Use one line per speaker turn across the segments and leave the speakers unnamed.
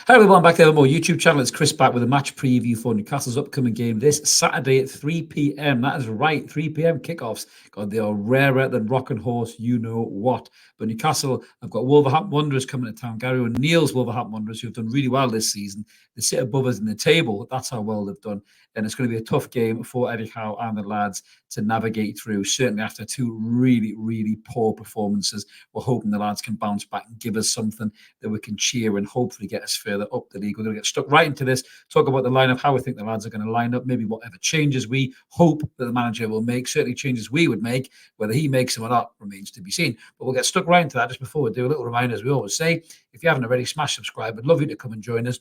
Hi everyone, back to the Evermore YouTube channel. It's Chris back with a match preview for Newcastle's upcoming game this Saturday at 3 p.m. That is right, 3 p.m. kickoffs. God, they are rarer than rock and horse, you know what. But Newcastle have got Wolverhampton Wanderers coming to town. Gary O'Neill's Wolverhampton Wanderers, who have done really well this season. They sit above us in the table. That's how well they've done. And it's going to be a tough game for Eddie Howe and the lads to navigate through. Certainly after two really, really poor performances, we're hoping the lads can bounce back and give us something that we can cheer and hopefully get us further up the league. We're going to get stuck right into this, talk about the lineup, how we think the lads are going to line up, maybe whatever changes we hope that the manager will make, certainly changes we would make. Whether he makes them or not remains to be seen. But we'll get stuck right into that. Just before we do, a little reminder, as we always say, if you haven't already, smash subscribe. I'd love you to come and join us.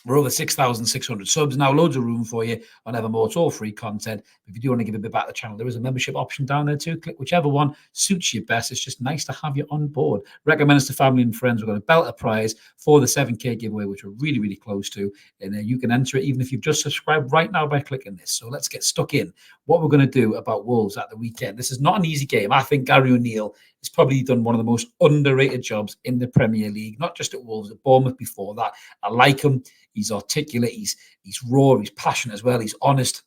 We're over 6,600 subs now, loads of room for you on Evermore. It's all free content. If you do want to give a bit back to the channel, there is a membership option down there too. Click whichever one suits you best. It's just nice to have you on board. Recommend us to family and friends. We've got a belter prize for the 7K giveaway, which we're really, really close to. And you can enter it even if you've just subscribed right now by clicking this. So let's get stuck in. What we're going to do about Wolves at the weekend. This is not an easy game. I think Gary O'Neill has probably done one of the most underrated jobs in the Premier League, not just at Wolves, at Bournemouth before that. I like him. He's articulate. He's raw. He's passionate as well. He's honest.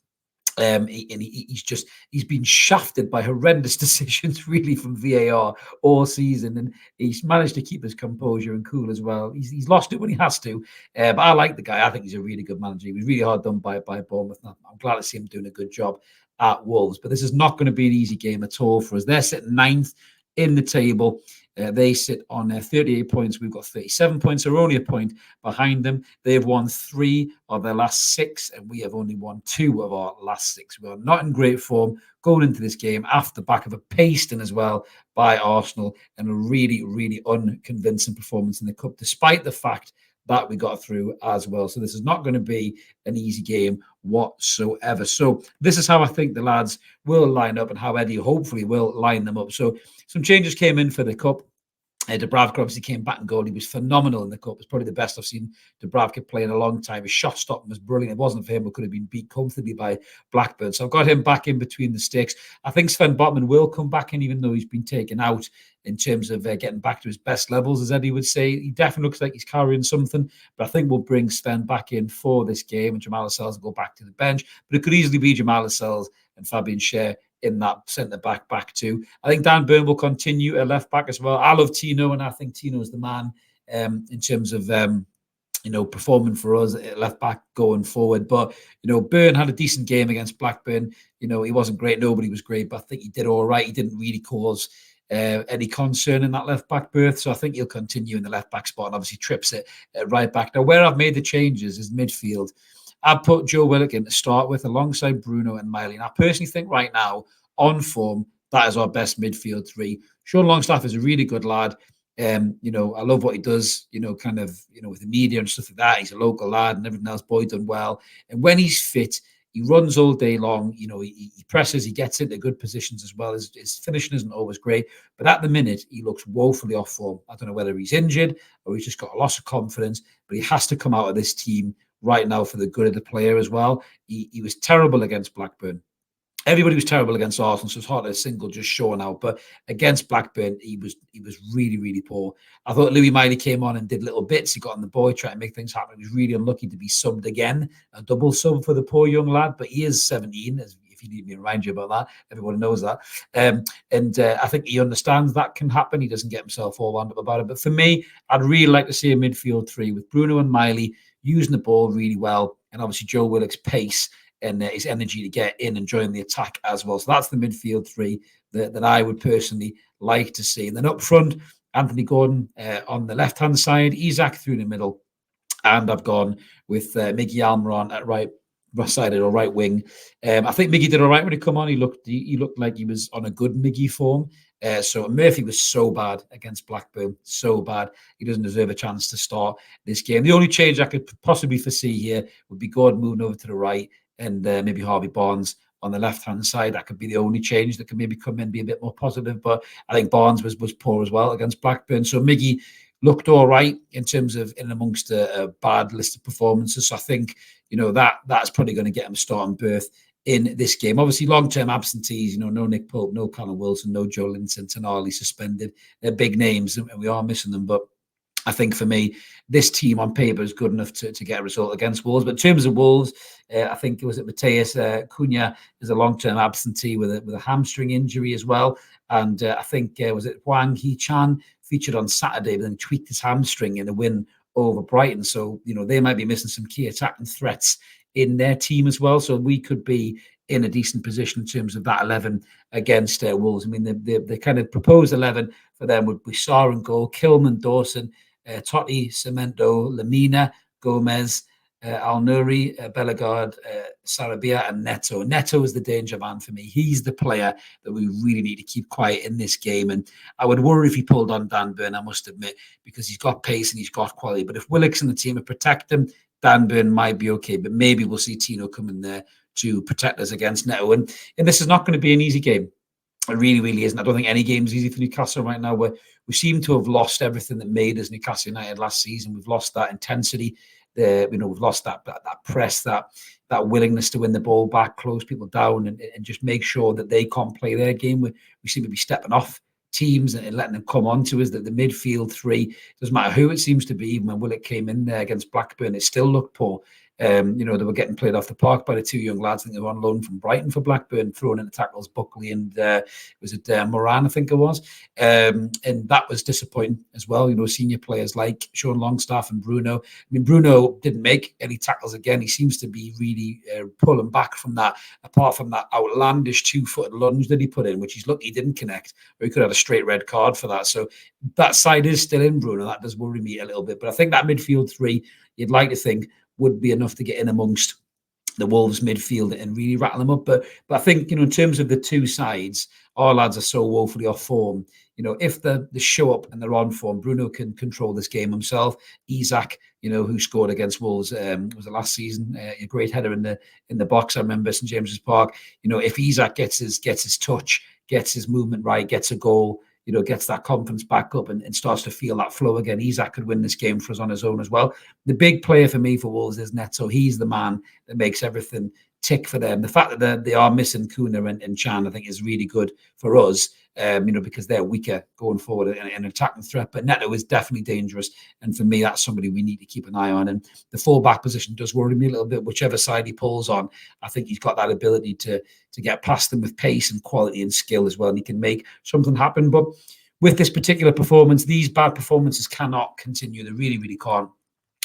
He's been shafted by horrendous decisions really from VAR all season, and he's managed to keep his composure and cool as well. He's lost it when he has to, but I like the guy. I think he's a really good manager. He was really hard done by Bournemouth. I'm glad to see him doing a good job at Wolves, but this is not going to be an easy game at all for us. They're sitting ninth in the table. They sit on 38 points. We've got 37 points. They're only a point behind them. They've won 3 of their last 6, and we have only won 2 of our last 6. We are not in great form going into this game after the back of a pasting as well by Arsenal and a really, really unconvincing performance in the Cup, despite the fact that we got through as well. So this is not going to be an easy game whatsoever. So this is how I think the lads will line up and how Eddie hopefully will line them up. So some changes came in for the Cup. Dubravka obviously came back and goal. He was phenomenal in the Cup. It's probably the best I've seen Dubravka play in a long time. His shot stopping was brilliant. It wasn't for him, but could have been beat comfortably by Blackburn. So I've got him back in between the sticks. I think Sven Botman will come back in, even though he's been taken out in terms of getting back to his best levels, as Eddie would say. He definitely looks like he's carrying something, but I think we'll bring Sven back in for this game, and Jamal Lascelles will go back to the bench. But it could easily be Jamal Lascelles and Fabian Schär in that centre-back too. I think Dan Burn will continue at left-back as well. I love Tino, and I think Tino is the man in terms of performing for us at left-back going forward. But, Burn had a decent game against Blackburn. He wasn't great. Nobody was great, but I think he did all right. He didn't really cause any concern in that left-back berth. So I think he'll continue in the left-back spot and obviously trips it right back. Now, where I've made the changes is midfield. I've put Joe Willock in to start with alongside Bruno and Miley. And I personally think right now, on form, that is our best midfield 3. Sean Longstaff is a really good lad. I love what he does, with the media and stuff like that. He's a local lad and everything else. Boy done well. And when he's fit, he runs all day long. He presses, he gets into good positions as well. His finishing isn't always great. But at the minute, he looks woefully off form. I don't know whether he's injured or he's just got a loss of confidence, but he has to come out of this team right now for the good of the player as well. He was terrible against Blackburn. Everybody was terrible against Arsenal, so it's hard to single just showing out. But against Blackburn, he was really, really poor. I thought Louis Miley came on and did little bits. He got on the boy, trying to make things happen. He was really unlucky to be subbed again, a double sub for the poor young lad. But he is 17, if you need me to remind you about that. Everyone knows that. I think he understands that can happen. He doesn't get himself all wound up about it. But for me, I'd really like to see a midfield 3 with Bruno and Miley using the ball really well, and obviously Joe Willock's pace and his energy to get in and join the attack as well. So that's the midfield 3 that I would personally like to see. And then up front, Anthony Gordon on the left-hand side, Isak through the middle, and I've gone with Miggy Almiron at right sided or right wing. I think Miggy did all right when he come on. He looked like he was on a good Miggy form. So Murphy was so bad against Blackburn, so bad. He doesn't deserve a chance to start this game. The only change I could possibly foresee here would be Gordon moving over to the right and maybe Harvey Barnes on the left-hand side. That could be the only change that could maybe come in and be a bit more positive. But I think Barnes was poor as well against Blackburn. So Miggy looked all right in terms of in amongst a bad list of performances. So I think, that's probably going to get him starting berth in this game. Obviously, long-term absentees, no Nick Pope, no Callum Wilson, no Joe Linton, Tonali suspended. They're big names and we are missing them. But I think for me, this team on paper is good enough to get a result against Wolves. But in terms of Wolves, I think it was Mateus Cunha is a long-term absentee with a hamstring injury as well. And I think was it Wang Hee-chan featured on Saturday, but then tweaked his hamstring in a win over Brighton. So they might be missing some key attacking threats in their team as well. So we could be in a decent position in terms of that 11 against Wolves. I mean, the kind of proposed 11 for them would be Sarr and goal, Kilman, Dawson, Totti, Cemento, Lamina, Gomez, Al-Nouri, Bellegarde, Sarabia, and Neto. Neto is the danger man for me. He's the player that we really need to keep quiet in this game. And I would worry if he pulled on Dan Burn, I must admit, because he's got pace and he's got quality. But if Willock's and the team would protect him, Dan Burn might be okay. But maybe we'll see Tino come in there to protect us against Neto. And this is not going to be an easy game. It really, really isn't. I don't think any game is easy for Newcastle right now. We seem to have lost everything that made us Newcastle United last season. We've lost that intensity. We've lost that press, that willingness to win the ball back, close people down, and just make sure that they can't play their game. We seem to be stepping off teams and letting them come on to us. That the midfield three, doesn't matter who it seems to be. Even when Willock came in there against Blackburn, it still looked poor. They were getting played off the park by the two young lads. I think they were on loan from Brighton for Blackburn, throwing in the tackles, Buckley and was it Moran, I think it was. And that was disappointing as well. Senior players like Sean Longstaff and Bruno. I mean, Bruno didn't make any tackles again. He seems to be really pulling back from that, apart from that outlandish 2-footed lunge that he put in, which he's lucky he didn't connect, or he could have a straight red card for that. So that side is still in Bruno. That does worry me a little bit. But I think that midfield three, you'd like to think, would be enough to get in amongst the Wolves midfield and really rattle them up. But I think, in terms of the two sides, our lads are so woefully off form. If they show up and they're on form, Bruno can control this game himself. Isak, who scored against Wolves, was it last season? A great header in the box, I remember, St James's Park. If Isak gets his touch, gets his movement right, gets a goal, gets that confidence back up and starts to feel that flow again, Isak could win this game for us on his own as well. The big player for me for Wolves is Neto. He's the man that makes everything tick for them. The fact that they are missing Cunha and Chan, I think, is really good for us, because they're weaker going forward in an attacking threat. But Neto is definitely dangerous. And for me, that's somebody we need to keep an eye on. And the full-back position does worry me a little bit. Whichever side he pulls on, I think he's got that ability to get past them with pace and quality and skill as well. And he can make something happen. But with this particular performance, these bad performances cannot continue. They really, really can't.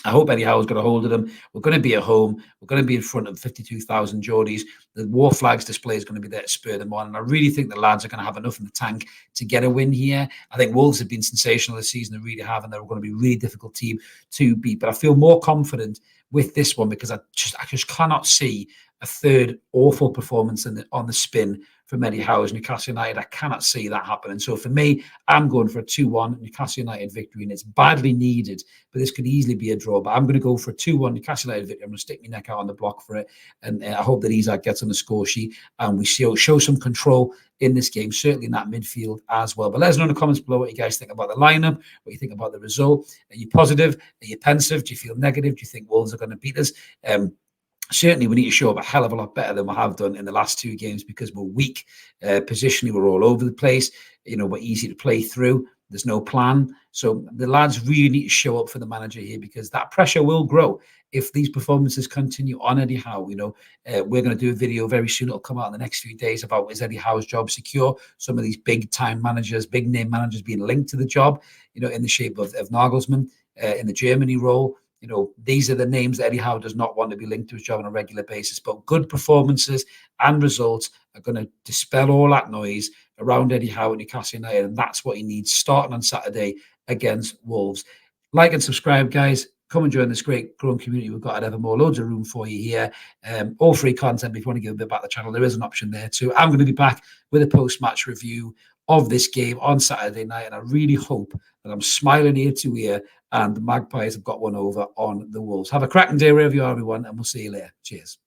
I hope Eddie Howe's got a hold of them. We're going to be at home. We're going to be in front of 52,000 Geordies. The War Flags display is going to be there to spur them on. And I really think the lads are going to have enough in the tank to get a win here. I think Wolves have been sensational this season. They really have. And they're going to be a really difficult team to beat. But I feel more confident with this one because I just cannot see a third awful performance on the spin from Eddie Howe's Newcastle United. I cannot see that happening. So for me, I'm going for a 2-1 Newcastle United victory, and it's badly needed, but this could easily be a draw. But I'm going to go for a 2-1 Newcastle United victory. I'm going to stick my neck out on the block for it, and I hope that Isak gets on the score sheet and we show some control in this game, certainly in that midfield as well. But let us know in the comments below what you guys think about the lineup, what you think about the result. Are you positive? Are you pensive? Do you feel negative? Do you think Wolves are going to beat us? Certainly, we need to show up a hell of a lot better than we have done in the last two games because we're weak. Positionally, we're all over the place. We're easy to play through. There's no plan. So the lads really need to show up for the manager here because that pressure will grow if these performances continue on Eddie Howe. We're going to do a video very soon. It'll come out in the next few days about is Eddie Howe's job secure? Some of these big-time managers, big-name managers being linked to the job, in the shape of Nagelsmann in the Germany role. These are the names that Eddie Howe does not want to be linked to his job on a regular basis. But good performances and results are going to dispel all that noise around Eddie Howe at Newcastle United. And that's what he needs starting on Saturday against Wolves. Like and subscribe, guys. Come and join this great growing community we've got at Evermore. Loads of room for you here. All free content. If you want to give a bit back the channel, there is an option there too. I'm going to be back with a post-match review of this game on Saturday night. And I really hope that I'm smiling ear to ear and the Magpies have got one over on the Wolves. Have a cracking day wherever you are, everyone, and we'll see you later. Cheers.